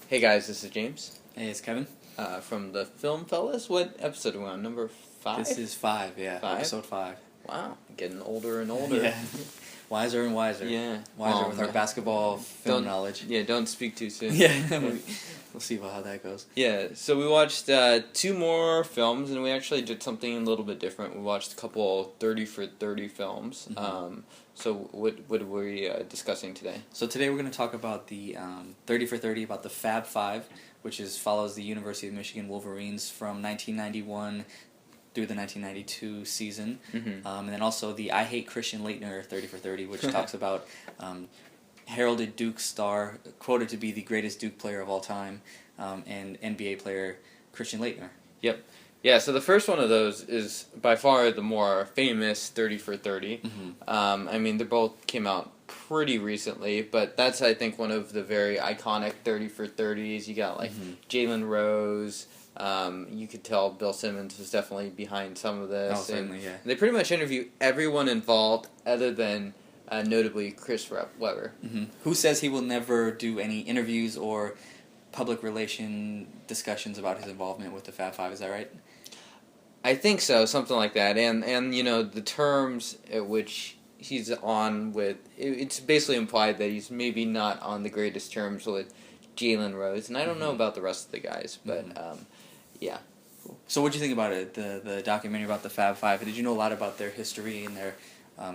Hey guys, this is James. Hey, it's Kevin. From the Film Fellas. What episode are we on? Number 5? This is 5, yeah. 5? Episode 5. Wow, getting older and older. Yeah. Wiser and wiser. Yeah. Wiser with our basketball film knowledge. Yeah, don't speak too soon. Yeah. We'll see how that goes. Yeah, so we watched 2 more films, and we actually did something a little bit different. We watched a couple 30 for 30 films. Mm-hmm. So what are we discussing today? So today we're going to talk about the 30 for 30, about the Fab Five, which follows the University of Michigan Wolverines from 1991 through the 1992 season. Mm-hmm. And then also the I Hate Christian Laettner 30 for 30, which talks about heralded Duke star, quoted to be the greatest Duke player of all time, and NBA player Christian Laettner. Yep. Yeah, so the first one of those is by far the more famous 30 for 30. Mm-hmm. I mean, they both came out pretty recently, but that's, I think, one of the very iconic 30 for 30s. You got, like, Jalen Rose. You could tell Bill Simmons was definitely behind some of this. Oh, certainly, yeah. They pretty much interview everyone involved other than, notably, Chris Webber. Mm-hmm. Who says he will never do any interviews or public relation discussions about his involvement with the Fab Five, is that right? I think so, something like that. And you know, the terms at which he's on with, it's basically implied that he's maybe not on the greatest terms with Jalen Rose. And I don't know about the rest of the guys, but yeah. Cool. So what did you think about it, the documentary about the Fab Five? Did you know a lot about their history and their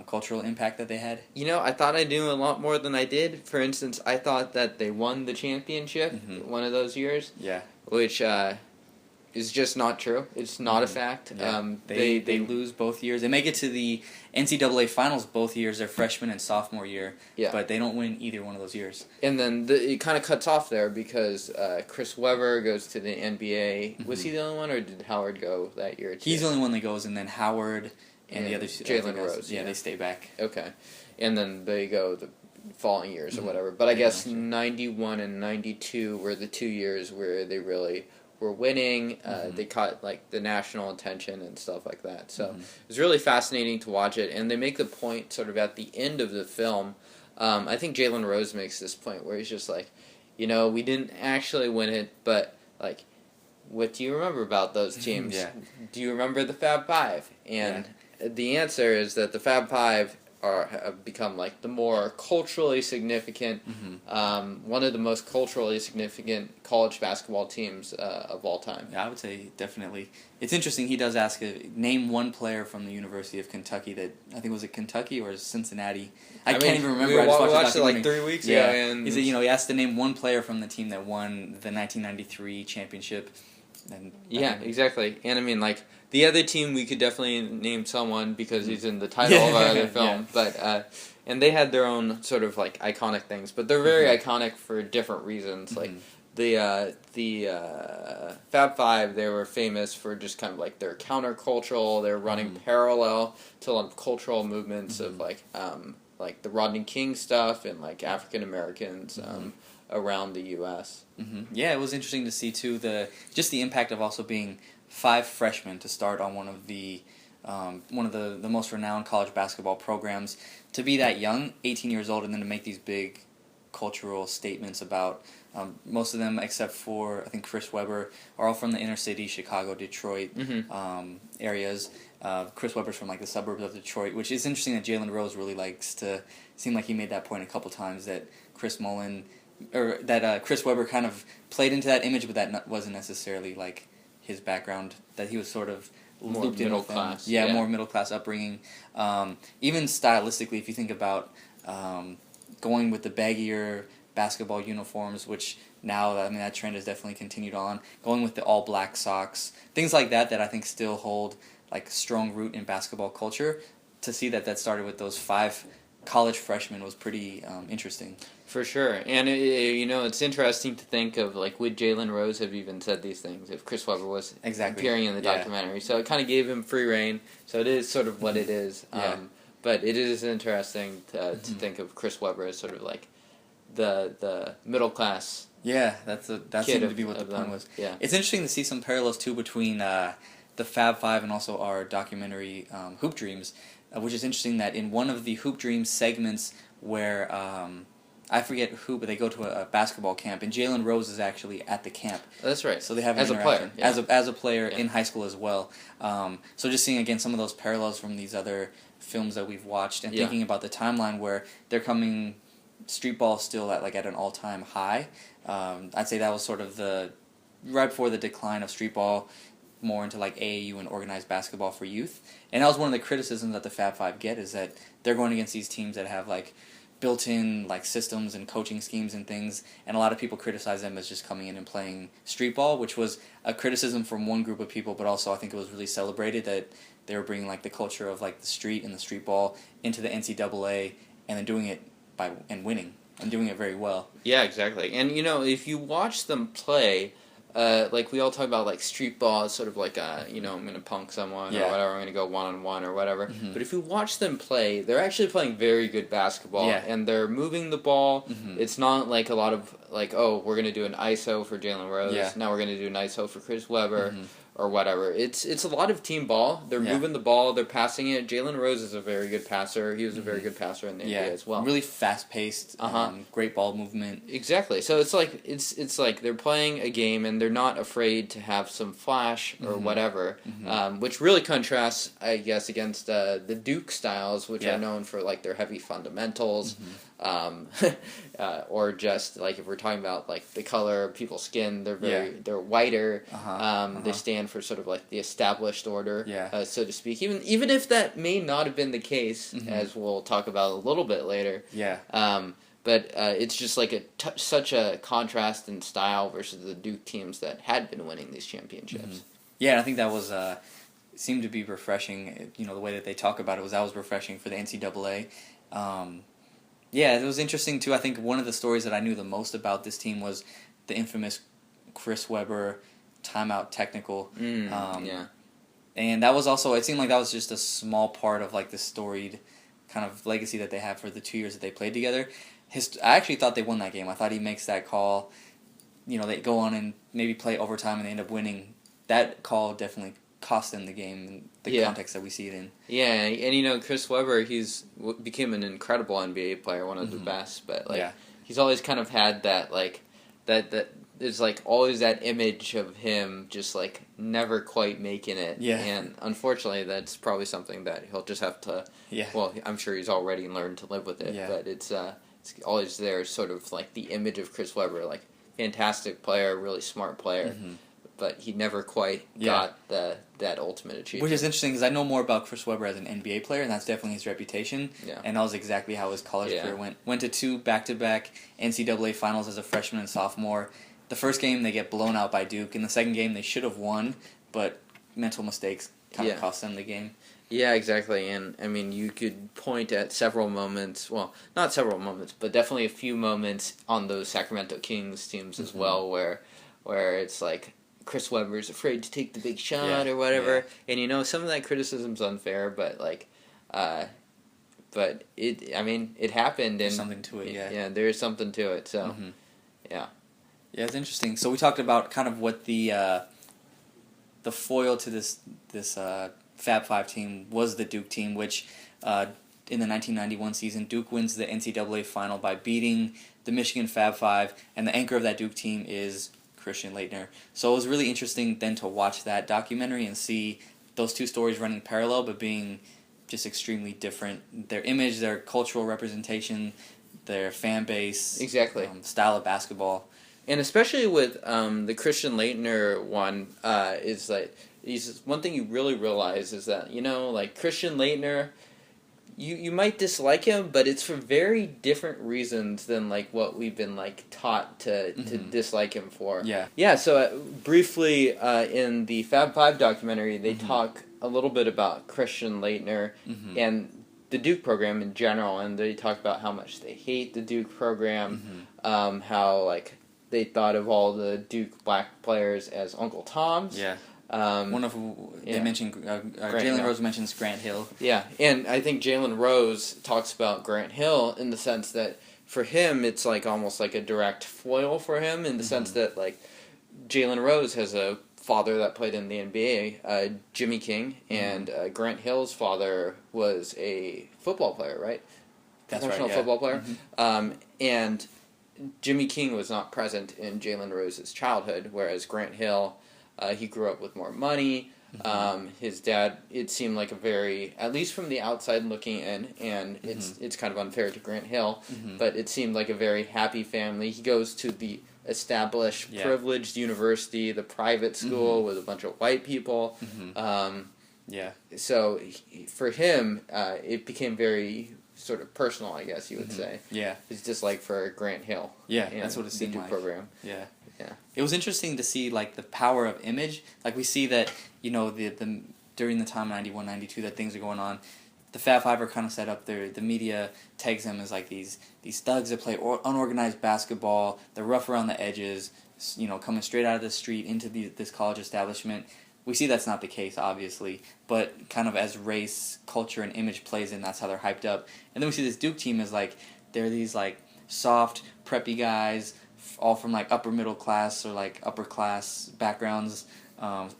cultural impact that they had? You know, I thought I knew a lot more than I did. For instance, I thought that they won the championship one of those years. Yeah. Which is just not true. It's not a fact. Yeah. They lose both years. They make it to the NCAA finals both years, their freshman and sophomore year, but they don't win either one of those years. And then it kind of cuts off there because Chris Webber goes to the NBA. Was he the only one, or did Howard go that year too? He's the only one that goes, and then Howard and the other Jalen Rose. Yeah, they stay back. Okay. And then they go the following years or whatever. But I guess 91 and 92 were the 2 years where they really were winning. They caught like the national attention and stuff like that. So it was really fascinating to watch it. And they make the point sort of at the end of the film. I think Jalen Rose makes this point where he's just like, you know, we didn't actually win it, but like, what do you remember about those teams? Do you remember the Fab Five? And the answer is that the Fab Five have become like the more culturally significant, one of the most culturally significant college basketball teams of all time. Yeah, I would say definitely. It's interesting. He does ask, name one player from the University of Kentucky that, I think, was it Kentucky or Cincinnati? I can't even remember. We watched it like 3 weeks ago. And he said, he asked to name one player from the team that won the 1993 championship. And exactly. And I mean, like, the other team, we could definitely name someone because he's in the title of our other film. But and they had their own sort of like iconic things, but they're very iconic for different reasons. Like the Fab Five, they were famous for just kind of like their countercultural. They're running parallel to a lot of cultural movements of like the Rodney King stuff and like African Americans. Around the U.S. Yeah, it was interesting to see too the impact of also being 5 freshmen to start on one of the most renowned college basketball programs, to be that young, 18 years old, and then to make these big cultural statements about most of them except for I think Chris Webber are all from the inner city, Chicago, Detroit areas. Chris Webber's from like the suburbs of Detroit, which is interesting that Jalen Rose really likes to seem like he made that point a couple times that Chris Webber kind of played into that image, but that wasn't necessarily like his background, that he was sort of more looped middle in with class. More middle class upbringing. Even stylistically, if you think about going with the baggier basketball uniforms, which now, I mean, that trend has definitely continued on, going with the all black socks, things like that I think still hold like strong root in basketball culture. To see that started with those 5 college freshmen was pretty interesting. For sure. And, it's interesting to think of, like, would Jalen Rose have even said these things if Chris Webber was appearing in the documentary? So it kind of gave him free reign. So it is sort of what it is. But it is interesting to think of Chris Webber as sort of, like, the middle class. Yeah, that seemed to be what the point was. Yeah. It's interesting to see some parallels, too, between the Fab Five and also our documentary Hoop Dreams, which is interesting that in one of the Hoop Dreams segments where I forget who, but they go to a basketball camp, and Jalen Rose is actually at the camp. That's right. So they have an interaction. As a player in high school as well. So just seeing again some of those parallels from these other films that we've watched, and thinking about the timeline where they're coming, street ball still at an all-time high. I'd say that was sort of right before the decline of street ball, more into like AAU and organized basketball for youth. And that was one of the criticisms that the Fab Five get, is that they're going against these teams that have like built-in like systems and coaching schemes and things, and a lot of people criticize them as just coming in and playing street ball, which was a criticism from one group of people, but also I think it was really celebrated that they were bringing like the culture of like the street and the street ball into the NCAA, and then doing it and winning and doing it very well. Yeah, exactly. And if you watch them play, like we all talk about like street ball is sort of like I'm gonna punk someone or whatever, I'm gonna go 1-on-1 or whatever. Mm-hmm. But if you watch them play, they're actually playing very good basketball, and they're moving the ball. Mm-hmm. It's not like a lot of like, oh, we're gonna do an ISO for Jalen Rose, now we're gonna do an ISO for Chris Webber. Mm-hmm. Or whatever. It's a lot of team ball. They're moving the ball. They're passing it. Jalen Rose is a very good passer. He was a very good passer in the NBA as well. Really fast paced. Great ball movement. Exactly. So it's like they're playing a game and they're not afraid to have some flash or whatever, which really contrasts, I guess, against the Duke styles, which are known for like their heavy fundamentals. Or just like if we're talking about like the color of people's skin, they're whiter. They stand for sort of like the established order, so to speak. Even if that may not have been the case, as we'll talk about a little bit later. But it's just like such a contrast in style versus the Duke teams that had been winning these championships. Yeah, I think that was seemed to be refreshing. The way that they talk about it was refreshing for the NCAA. Yeah, it was interesting too. I think one of the stories that I knew the most about this team was the infamous Chris Webber timeout technical. And that was also, it seemed like that was just a small part of like the storied kind of legacy that they have for the 2 years that they played together. I actually thought they won that game. I thought he makes that call. They go on and maybe play overtime and they end up winning. That call definitely cost them the game in the context that we see it in. Yeah, and Chris Webber, became an incredible NBA player, one of the best, but he's always kind of had that that there's like always that image of him just like never quite making it. And unfortunately that's probably something that he'll just have to well, I'm sure he's already learned to live with it, but it's always there, sort of like the image of Chris Webber, like fantastic player, really smart player. But he never quite got that ultimate achievement. Which is interesting because I know more about Chris Webber as an NBA player, and that's definitely his reputation. And that was exactly how his college career went. Went to 2 back-to-back NCAA finals as a freshman and sophomore. The first game they get blown out by Duke. In the second game they should have won, but mental mistakes kind of cost them the game. Yeah, exactly. And I mean, you could point at several moments. Well, not several moments, but definitely a few moments on those Sacramento Kings teams as well, where it's like Chris Webber's afraid to take the big shot or whatever, and some of that criticism's unfair, but like, but it happened, and there's something to it. Yeah, there's something to it. So, yeah, it's interesting. So we talked about kind of what the foil to this Fab Five team was the Duke team, which in the 1991 season, Duke wins the NCAA final by beating the Michigan Fab Five, and the anchor of that Duke team is Christian Laettner. So it was really interesting then to watch that documentary and see those two stories running parallel but being just extremely different. Their image, their cultural representation, their fan base, style of basketball. And especially with the Christian Laettner one, is like, one thing you really realize is that, like Christian Laettner, you might dislike him, but it's for very different reasons than like what we've been like taught to dislike him for. So briefly in the Fab Five documentary, they talk a little bit about Christian Laettner and the Duke program in general, and they talk about how much they hate the Duke program, how like they thought of all the Duke black players as Uncle Toms. One of they mentioned Jalen Rose mentions Grant Hill. And I think Jalen Rose talks about Grant Hill in the sense that for him it's like almost like a direct foil for him, in the sense that like Jalen Rose has a father that played in the NBA, Jimmy King, and Grant Hill's father was a football player, right? That's Professional right, football player. and Jimmy King was not present in Jalen Rose's childhood, whereas Grant Hill, he grew up with more money. His dad, it seemed like a very, at least from the outside looking in, and it's kind of unfair to Grant Hill, but it seemed like a very happy family. He goes to the established, privileged university, the private school with a bunch of white people. So for him, it became very sort of personal, I guess you would say. Yeah. It's just like for Grant Hill. Yeah, that's what it seemed like. Program. Yeah. It was interesting to see like the power of image. Like we see that, you know, the during the time 91, 92 that things are going on, the Fab Five are kind of set up there. The media tags them as like these thugs that play unorganized basketball. They're rough around the edges, you know, coming straight out of the street into this college establishment. We see that's not the case, obviously, but kind of as race, culture, and image plays in, that's how they're hyped up. And then we see this Duke team as like, they're these like soft, preppy guys, all from like upper middle class or like upper class backgrounds,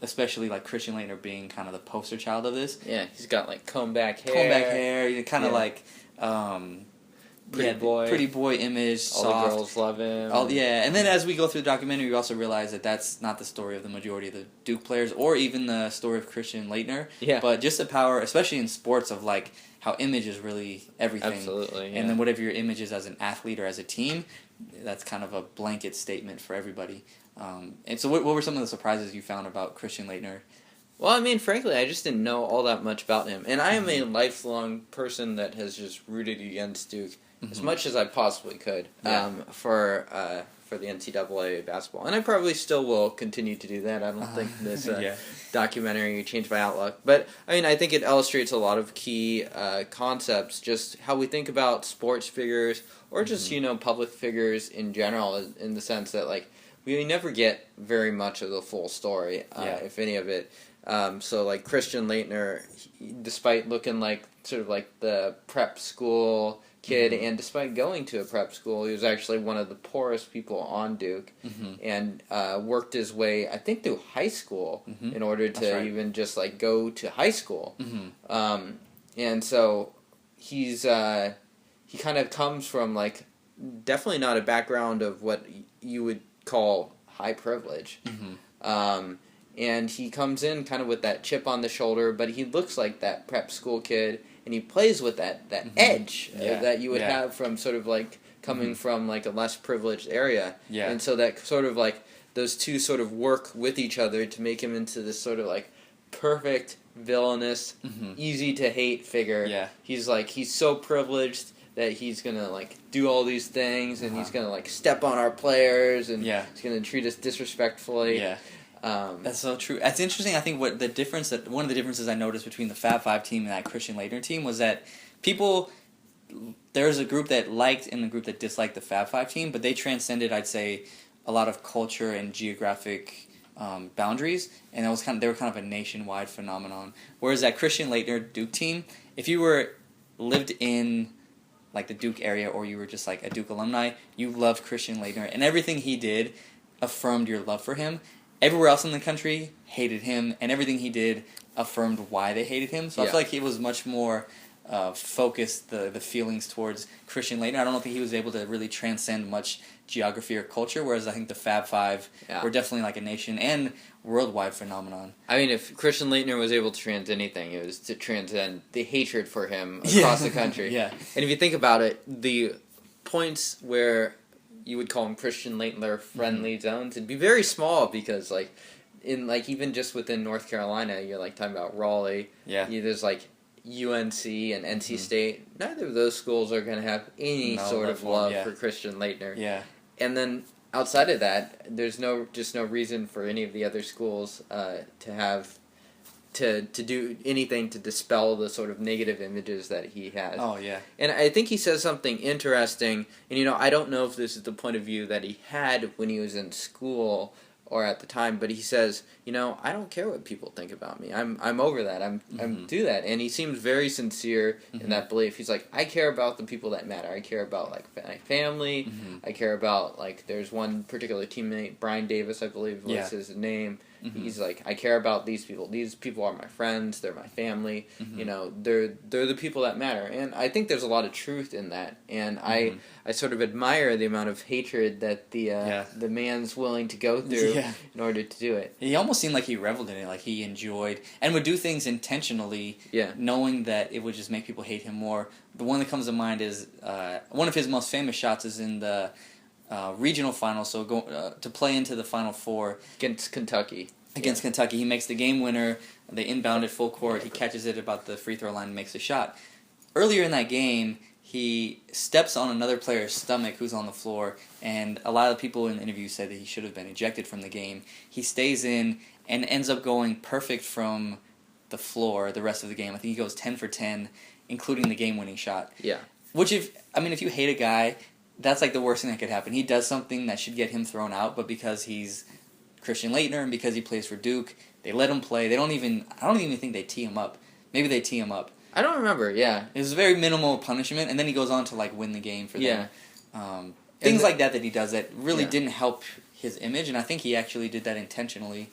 especially like Christian Laettner being kind of the poster child of this. Yeah, he's got like comb back hair, kind of like pretty boy image, soft. All the girls love him. And then as we go through the documentary, we also realize that that's not the story of the majority of the Duke players, or even the story of Christian Laettner. Yeah. But just the power, especially in sports, of like how image is really everything. Absolutely. Yeah. And then whatever your image is as an athlete or as a team, that's kind of a blanket statement for everybody. And so, what were some of the surprises you found about Christian Laettner? Well, I mean, frankly, I just didn't know all that much about him, and I am a lifelong person that has just rooted against Duke as much as I possibly could for the NCAA basketball, and I probably still will continue to do that. I don't think this documentary changed my outlook, but I mean, I think it illustrates a lot of key concepts, just how we think about sports figures or just public figures in general, in the sense that like we never get very much of the full story, if any of it. So like Christian Laettner, despite looking like sort of like the prep school kid, and despite going to a prep school, he was actually one of the poorest people on Duke, and worked his way, I think, through high school in order to even just like go to high school. And so he kind of comes from like definitely not a background of what you would call high privilege. And he comes in kind of with that chip on the shoulder, but he looks like that prep school kid, and he plays with that edge that you would have from sort of like coming from like a less privileged area. And so that sort of like those two sort of work with each other to make him into this sort of like perfect, villainous, easy to hate figure. He's so privileged that he's gonna like do all these things, and he's gonna like step on our players, and he's gonna treat us disrespectfully. That's so true. That's interesting. I think one of the differences I noticed between the Fab Five team and that Christian Laettner team was that there's a group that liked and a group that disliked the Fab Five team, but they transcended, I'd say, a lot of culture and geographic boundaries, and they were kind of a nationwide phenomenon. Whereas that Christian Laettner Duke team, if you lived in like the Duke area, or you were just like a Duke alumni, you loved Christian Laettner, and everything he did affirmed your love for him. Everywhere else in the country hated him, and everything he did affirmed why they hated him. So I feel like he was much more focused, the feelings towards Christian Laettner. I don't think he was able to really transcend much geography or culture, whereas I think the Fab Five were definitely like a nation and worldwide phenomenon. I mean, if Christian Laettner was able to transcend anything, it was to transcend the hatred for him across the country. And if you think about it, the points where you would call them Christian Laettner friendly zones, it'd be very small, because like in like even just within North Carolina, you're like talking about Raleigh. There's like UNC and NC State. Neither of those schools are going to have any sort of love for Christian Laettner. And then outside of that, there's no reason for any of the other schools to have to do anything to dispel the sort of negative images that he has. And I think he says something interesting, and I don't know if this is the point of view that he had when he was in school or at the time, but he says, I don't care what people think about me. I'm over that. I'm do that. And he seems very sincere in that belief. He's like, I care about the people that matter. I care about like my family. I care about like there's one particular teammate, Brian Davis, I believe was his name. He's like, I care about these people. These people are my friends. They're my family. You know, they're the people that matter. And I think there's a lot of truth in that. And I sort of admire the amount of hatred that the man's willing to go through in order to do it. He almost seemed like he reveled in it, like he enjoyed and would do things intentionally, knowing that it would just make people hate him more. The one that comes to mind is one of his most famous shots is in the regional final, so to play into the Final Four against Kentucky. Kentucky, he makes the game winner. They inbound at full court. He catches it about the free throw line and makes a shot. Earlier in that game, he steps on another player's stomach who's on the floor, and a lot of people in the interview said that he should have been ejected from the game. He stays in and ends up going perfect from the floor the rest of the game. I think he goes 10 for 10, including the game-winning shot. Yeah. Which, if you hate a guy, that's like the worst thing that could happen. He does something that should get him thrown out, but because he's Christian Laettner and because he plays for Duke, they let him play. I don't even think they tee him up. Maybe they tee him up. I don't remember, yeah. It was a very minimal punishment, and then he goes on to like win the game for them. Things like that he does that really didn't help his image, and I think he actually did that intentionally.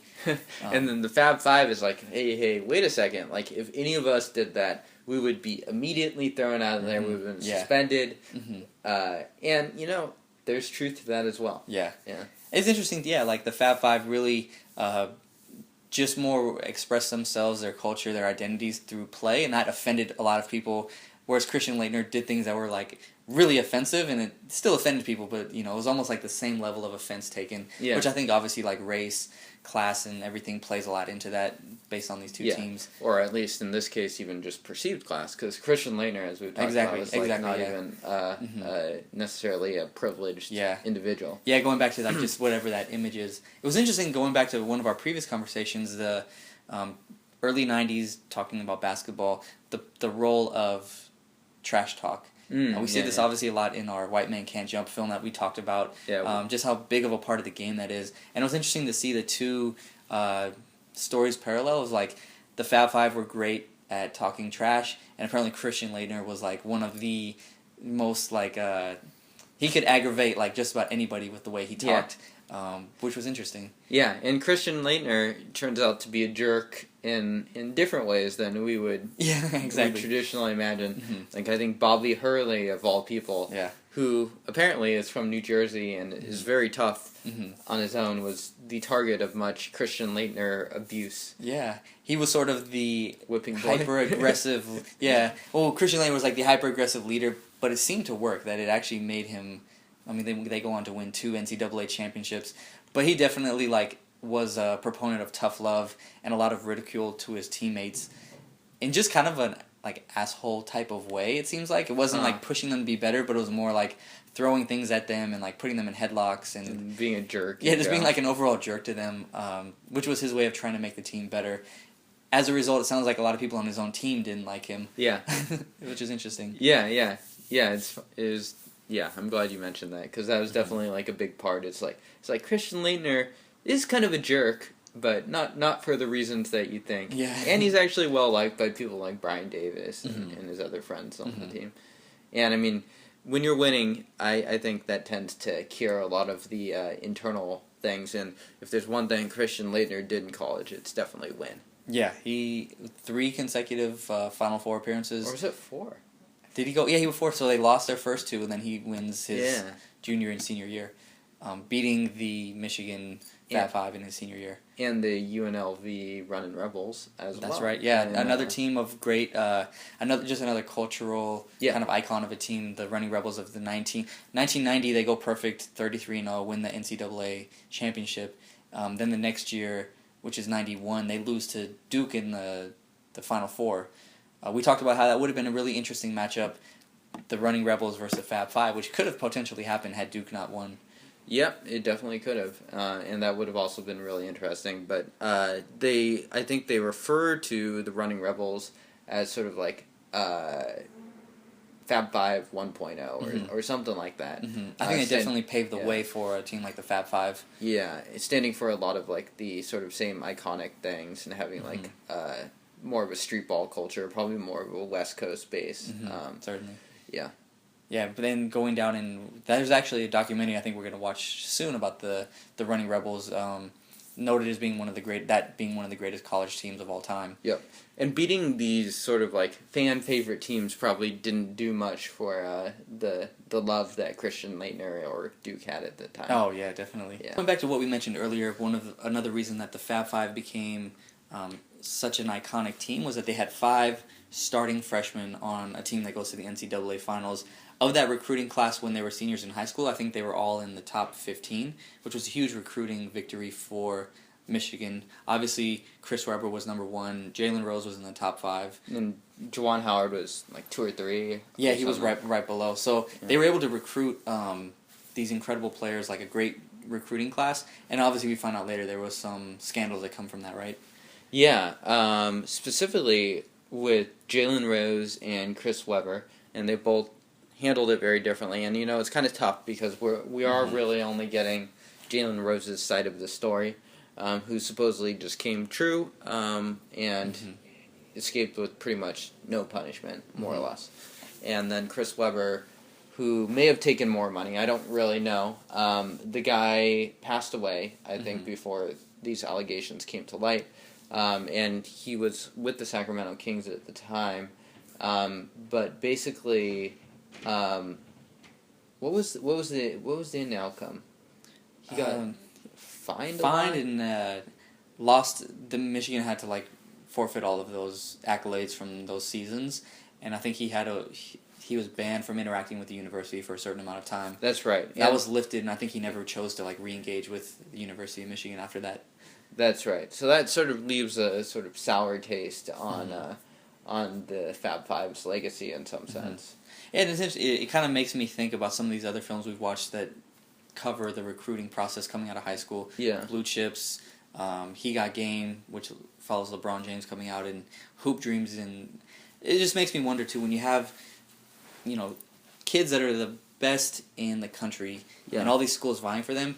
And then the Fab Five is like, hey, wait a second. Like, if any of us did that, we would be immediately thrown out of there. We would have been suspended. And, you know, there's truth to that as well. Yeah. It's interesting, like the Fab Five really just more express themselves, their culture, their identities through play, and that offended a lot of people, whereas Christian Laettner did things that were, like, really offensive, and it still offended people, but, you know, it was almost like the same level of offense taken, which I think obviously, like, race, class, and everything plays a lot into that based on these two teams. Or at least, in this case, even just perceived class, because Christian Laettner, as we've talked about, is not even necessarily a privileged individual. Yeah, going back to that, just whatever that image is. It was interesting going back to one of our previous conversations, the early 90s, talking about basketball, the role of trash talk. We see this obviously a lot in our White Man Can't Jump film that we talked about, just how big of a part of the game that is. And it was interesting to see the two stories parallel. It was like the Fab Five were great at talking trash, and apparently Christian Laettner was like one of the most like he could aggravate like just about anybody with the way he talked, which was interesting. Yeah, and Christian Laettner turns out to be a jerk in different ways than we would traditionally imagine. Like, I think Bobby Hurley, of all people, who apparently is from New Jersey and is very tough on his own, was the target of much Christian Laettner abuse. Yeah, he was sort of the whipping boy. Hyper-aggressive... Well, Christian Laettner was like the hyper-aggressive leader, but it seemed to work, that it actually made him... I mean, they go on to win 2 NCAA championships, but he definitely like was a proponent of tough love and a lot of ridicule to his teammates in just kind of an like asshole type of way. It seems like it wasn't like pushing them to be better, but it was more like throwing things at them and like putting them in headlocks and being a jerk. Yeah, just being like an overall jerk to them, which was his way of trying to make the team better. As a result, it sounds like a lot of people on his own team didn't like him. Yeah, which is interesting. Yeah. I'm glad you mentioned that, because that was definitely like a big part. It's like Christian Laettner is kind of a jerk, but not for the reasons that you think. Yeah. And he's actually well liked by people like Brian Davis and his other friends on the team. And I mean, when you're winning, I think that tends to cure a lot of the internal things. And if there's one thing Christian Laettner did in college, it's definitely win. Yeah, he 3 consecutive Final Four appearances. Or was it 4? Did he go? Yeah, he was 4. So they lost their first 2, and then he wins his junior and senior year, beating the Michigan Fab Five in his senior year. And the UNLV Runnin' Rebels as well. That's right. Yeah, and, another team of great, another cultural kind of icon of a team. The Running Rebels of the 1990. They go perfect, 33-0, win the NCAA championship. Then the next year, which is 91, they lose to Duke in the Final Four. We talked about how that would have been a really interesting matchup, the Running Rebels versus the Fab Five, which could have potentially happened had Duke not won. Yep, it definitely could have, and that would have also been really interesting. But I think they refer to the Running Rebels as sort of like Fab Five 1.0 or something like that. I think it definitely paved the way for a team like the Fab Five. Yeah, it's standing for a lot of like the sort of same iconic things and having like more of a street ball culture, probably more of a West Coast base. Certainly. Yeah. Yeah, but then going down and there's actually a documentary I think we're going to watch soon about the Running Rebels. noted as being one of the greatest college teams of all time. Yep. And beating these sort of like fan favorite teams probably didn't do much for the love that Christian Laettner or Duke had at the time. Oh yeah, definitely. Yeah. Going back to what we mentioned earlier, another reason that the Fab Five became such an iconic team was that they had 5 starting freshmen on a team that goes to the NCAA finals. Of that recruiting class when they were seniors in high school, I think they were all in the top 15, which was a huge recruiting victory for Michigan. Obviously, Chris Webber was number 1. Jalen Rose was in the top 5. And Juwan Howard was like 2 or 3. Yeah, he was right below. So they were able to recruit these incredible players, like a great recruiting class. And obviously, we found out later there was some scandals that come from that, right? Yeah, specifically with Jalen Rose and Chris Webber, and they both handled it very differently. And it's kind of tough because we are really only getting Jalen Rose's side of the story, who supposedly just came true and escaped with pretty much no punishment, more or less. And then Chris Webber, who may have taken more money, I don't really know. The guy passed away, I think, before these allegations came to light. And he was with the Sacramento Kings at the time. But basically, what was the end outcome? He got fined and lost. The Michigan had to forfeit all of those accolades from those seasons, and I think he was banned from interacting with the university for a certain amount of time. That's right. That was lifted, and I think he never chose to re-engage with the University of Michigan after that. That's right. So that sort of leaves a sort of sour taste on the Fab Five's legacy in some sense. And it kind of makes me think about some of these other films we've watched that cover the recruiting process coming out of high school. Yeah. Blue Chips, He Got Game, which follows LeBron James coming out, and Hoop Dreams, and it just makes me wonder too when you have, kids that are the best in the country and all these schools vying for them.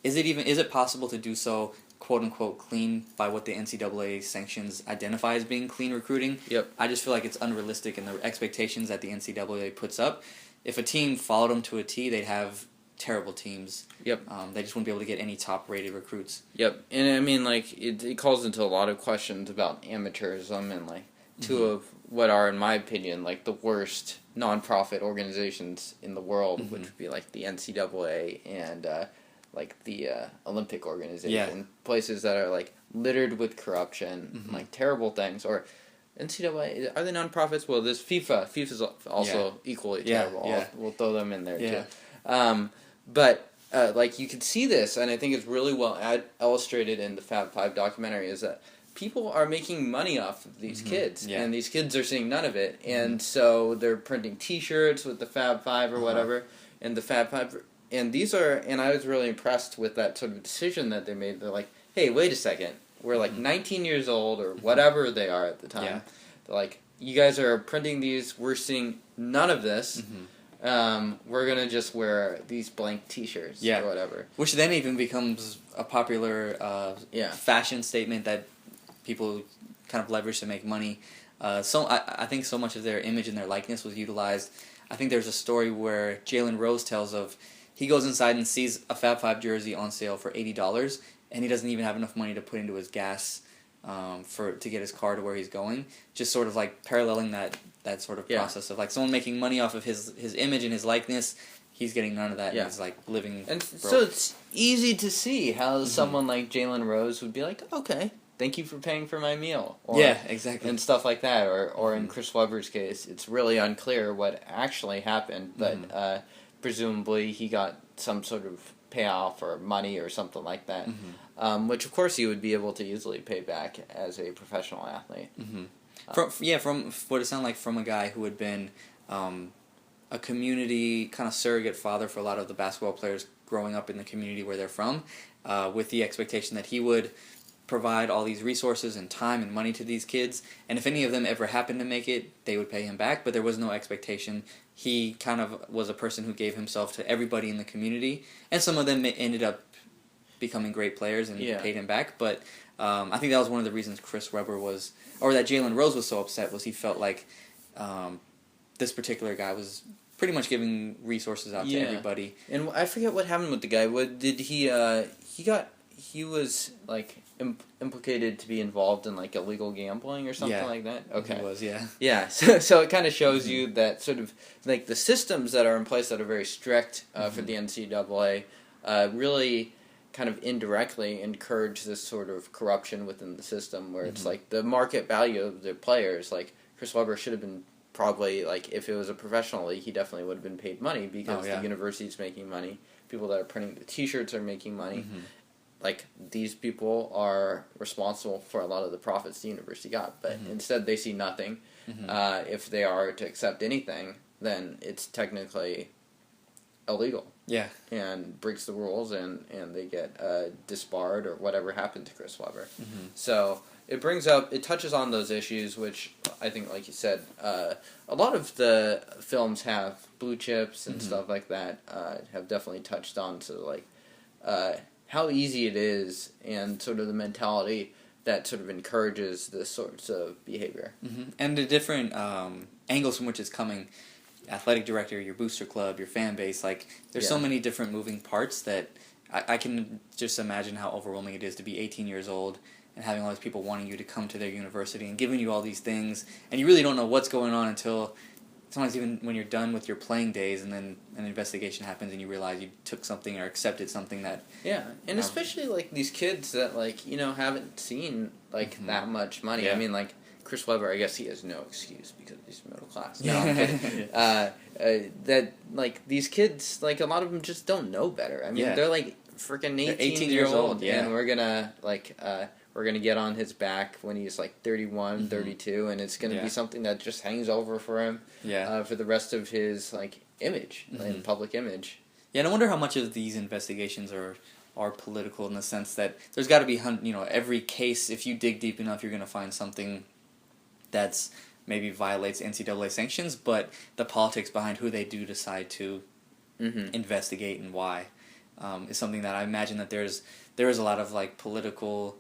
Is it possible to do so, quote unquote, clean by what the NCAA sanctions identify as being clean recruiting? Yep. I just feel like it's unrealistic in the expectations that the NCAA puts up. If a team followed them to a T, they'd have terrible teams. Yep. They just wouldn't be able to get any top-rated recruits. Yep. And I mean, it calls into a lot of questions about amateurism and two of what are, in my opinion, the worst nonprofit organizations in the world, which would be the NCAA and the Olympic organization. Yeah. Places that are littered with corruption, terrible things. Or NCAA, are they nonprofits? Well, there's FIFA. FIFA's also equally terrible. Yeah. We'll throw them in there too. But you could see this, and I think it's really well illustrated in the Fab Five documentary, is that people are making money off of these kids, and these kids are seeing none of it, and so they're printing T-shirts with the Fab Five or whatever, and the Fab Five, and I was really impressed with that sort of decision that they made. They're like, hey, wait a second, we're 19 years old or whatever they are at the time. Yeah. They're like, you guys are printing these, we're seeing none of this. We're gonna just wear these blank T-shirts or whatever. Which then even becomes a popular fashion statement that people kind of leverage to make money. So I think so much of their image and their likeness was utilized. I think there's a story where Jalen Rose tells of he goes inside and sees a Fab Five jersey on sale for $80, and he doesn't even have enough money to put into his gas to get his car to where he's going. Just sort of paralleling that sort of process of someone making money off of his image and his likeness. He's getting none of that. And he's living. And broke. So it's easy to see how someone like Jalen Rose would be like, okay, thank you for paying for my meal. Or, exactly. And stuff like that. Or in Chris Webber's case, it's really unclear what actually happened, but presumably he got some sort of payoff or money or something like that, which of course he would be able to easily pay back as a professional athlete. From what it sounded like from a guy who had been a community kind of surrogate father for a lot of the basketball players growing up in the community where they're from, with the expectation that he would provide all these resources and time and money to these kids, and if any of them ever happened to make it, they would pay him back, but there was no expectation. He kind of was a person who gave himself to everybody in the community, and some of them ended up becoming great players and paid him back, but I think that was one of the reasons Chris Webber that Jalen Rose was so upset, was he felt like this particular guy was pretty much giving resources out to everybody. And I forget what happened with the guy. What did he he was like implicated to be involved in like illegal gambling or something like that. Okay, he was. Yeah. Yeah, so it kind of shows you that sort of like the systems that are in place that are very strict for the NCAA really kind of indirectly encourage this sort of corruption within the system where it's like the market value of the players. Like Chris Webber should have been probably like if it was a professional league, he definitely would have been paid money because the university's making money. People that are printing the T-shirts are making money. Like these people are responsible for a lot of the profits the university got, but instead they see nothing. If they are to accept anything, then it's technically illegal. Yeah. And breaks the rules, and they get disbarred or whatever happened to Chris Webber. So it touches on those issues, which I think, like you said, a lot of the films have blue chips and stuff like that have definitely touched on to like how easy it is and sort of the mentality that sort of encourages this sorts of behavior. And the different angles from which it's coming. Athletic director, your booster club, your fan base, like there's so many different moving parts that I can just imagine how overwhelming it is to be 18 years old and having all these people wanting you to come to their university and giving you all these things, and you really don't know what's going on until sometimes even when you're done with your playing days and then an investigation happens and you realize you took something or accepted something that... Yeah, and especially like these kids that like, you know, haven't seen like that much money. Yeah. I mean like Chris Webber, I guess he has no excuse because he's middle class. No, I'm kidding. That like these kids, like a lot of them just don't know better. I mean, they're like freaking 18 years old, and we're gonna like we're gonna get on his back when he's like 31, 32, and it's gonna be something that just hangs over for him for the rest of his like image and public image. Yeah, and I wonder how much of these investigations are political in the sense that there's got to be, you know, every case, if you dig deep enough, you're gonna find something that's maybe violates NCAA sanctions, but the politics behind who they do decide to investigate and why is something that I imagine that there is a lot of like political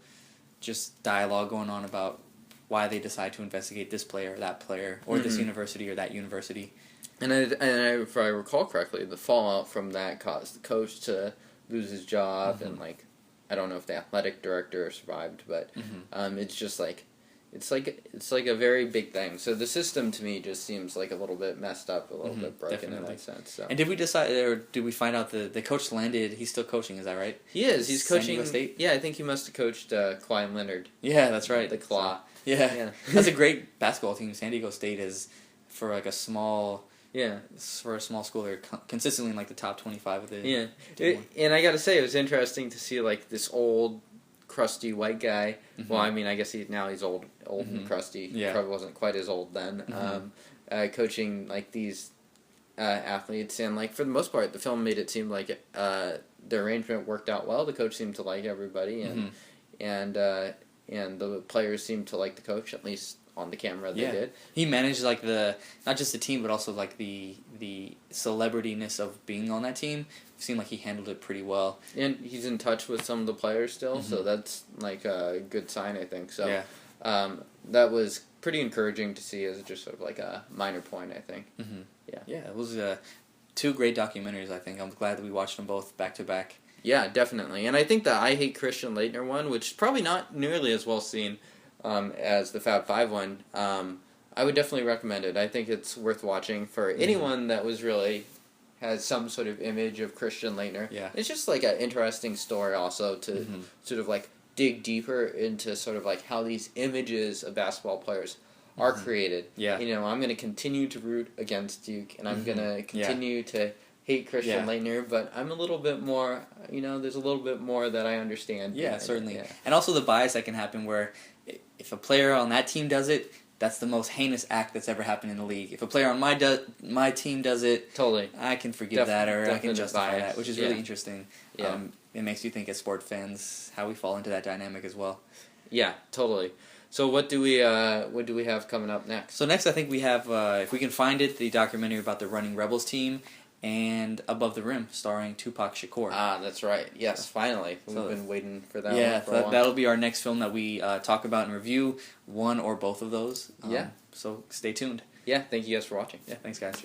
just dialogue going on about why they decide to investigate this player or that player or this university or that university. And if I recall correctly, the fallout from that caused the coach to lose his job, and like I don't know if the athletic director survived, but it's just like it's like a very big thing. So the system to me just seems like a little bit messed up, a little bit broken in that sense. So. And did we decide, or did we find out the coach landed? He's still coaching, is that right? He is. He's coaching. San Diego State? Yeah, I think he must have coached Klein Leonard. Yeah, that's right. The Claw. So, yeah. That's a great basketball team. San Diego State is for like a small. Yeah, for a small school, they're consistently in like the top 25 of the. Yeah, and I got to say, it was interesting to see like this old, crusty white guy. Well, I mean, I guess he's old and crusty. Yeah. Probably wasn't quite as old then. Coaching like these athletes, and like for the most part, the film made it seem like the arrangement worked out well. The coach seemed to like everybody, and the players seemed to like the coach, at least on the camera they did. He managed like not just the team, but also like the celebrityness of being on that team. It seemed like he handled it pretty well. And he's in touch with some of the players still, so that's like a good sign, I think. So that was pretty encouraging to see as just sort of like a minor point, I think. Yeah, it was two great documentaries, I think. I'm glad that we watched them both back to back. Yeah, definitely. And I think the I Hate Christian Laettner one, which is probably not nearly as well seen as the Fab Five one, I would definitely recommend it. I think it's worth watching for anyone that was really has some sort of image of Christian Laettner. Yeah. It's just like an interesting story also to sort of like dig deeper into sort of like how these images of basketball players are created. Yeah. You know, I'm going to continue to root against Duke, and I'm going to continue to hate Christian Laettner, but I'm a little bit more, you know, there's a little bit more that I understand. Yeah, certainly. And also the bias that can happen where if a player on that team does it, that's the most heinous act that's ever happened in the league. If a player on my team does it, totally, I can forgive that, or I can justify that, which is really interesting. Yeah. It makes you think as sport fans how we fall into that dynamic as well. Yeah, totally. So what do we have coming up next? So next I think we have, if we can find it, the documentary about the Running Rebels team, and Above the Rim, starring Tupac Shakur. Ah, that's right. Yes, finally. We've been waiting for that one for a while. That'll be our next film that we talk about and review, one or both of those. So stay tuned. Yeah, thank you guys for watching. Yeah, thanks guys.